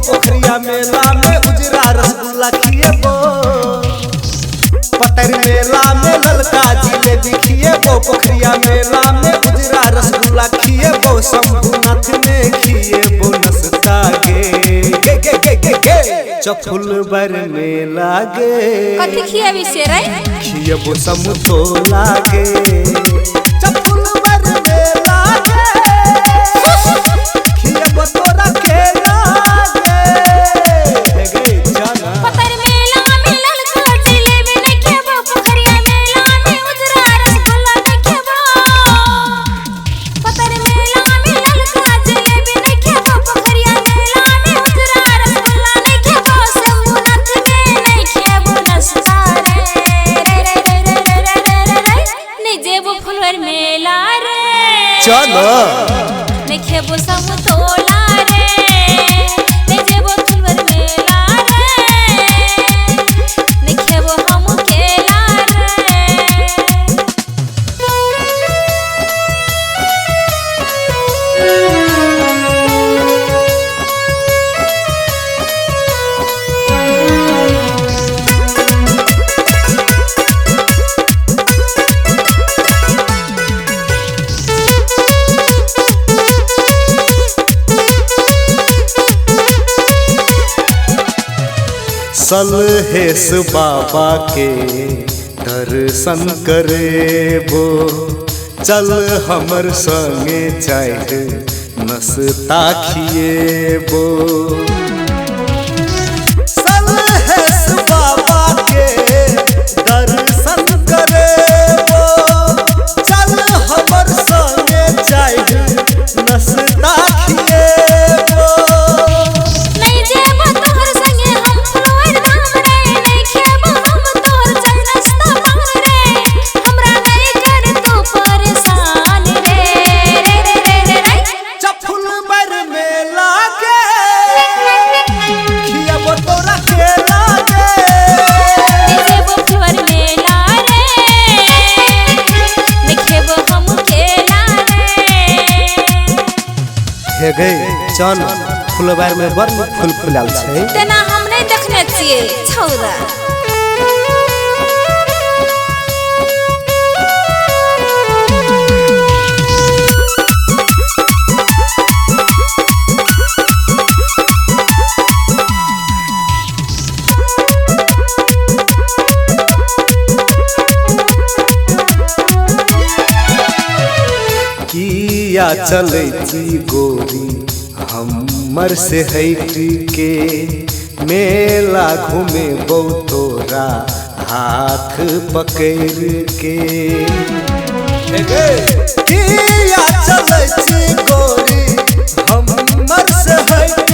पोखरिया मेला में उजरा रसगुल्ला खिएबो। पतर मेला में ललका जिलेबी खिएबो। पोखरिया मेला में उजरा रसगुल्ला खिएबो। शंभुनाथ में खिएबो नसता गे चफुलबर मेला गे कथी खिएबी से रे खिएबो समतोला गे चफुलबर मेला गे खिएबो तोरा केला गे जाना। पतर मेला में ललका जिलेबी नहीं खेबो। पोखरिया मेला में उजरा रसगुल्ला नहीं खेबो। पतर मेला में ललका जिलेबी नहीं खेबो। पोखरिया मेला में उजरा रसगुल्ला नहीं खेबो। शंभुनाथ में नहीं खेबो नसता रे नहीं जेबो फुलवर मेला रे चलो नहीं खेबो समतोला रे नहीं जेबो फुलवर मेला रे नहीं खेबो हम केला सलहेस बाबा के दर्शन करेबो। चल हमर संगे चाहे नसता खिएबो। सलहेस बाबा के दर्शन करेबो। चल हमर संगे चाहे नसता खिएबो। नहीं जेबो तोहर संगे हम फुलवर धाम रे नहीं खेबो हम तोहर चल नसता पान रे हमरा नहीं कर तू परेशान रे चफुलबर मेला गे खिएबो तोरा केला गे नहीं जेबो फुलवर मेला रे नहीं खेबो हम केला रे हे गई चल फुलबार में बड़ फूल फुलाल छै तेना हम नहीं देखने छिए छौरा। किया चलै छी गोरी हमर से हट के मेला घूमे तोरा हाथ पकड़ के। किया चलै छी गोरी हमर से हट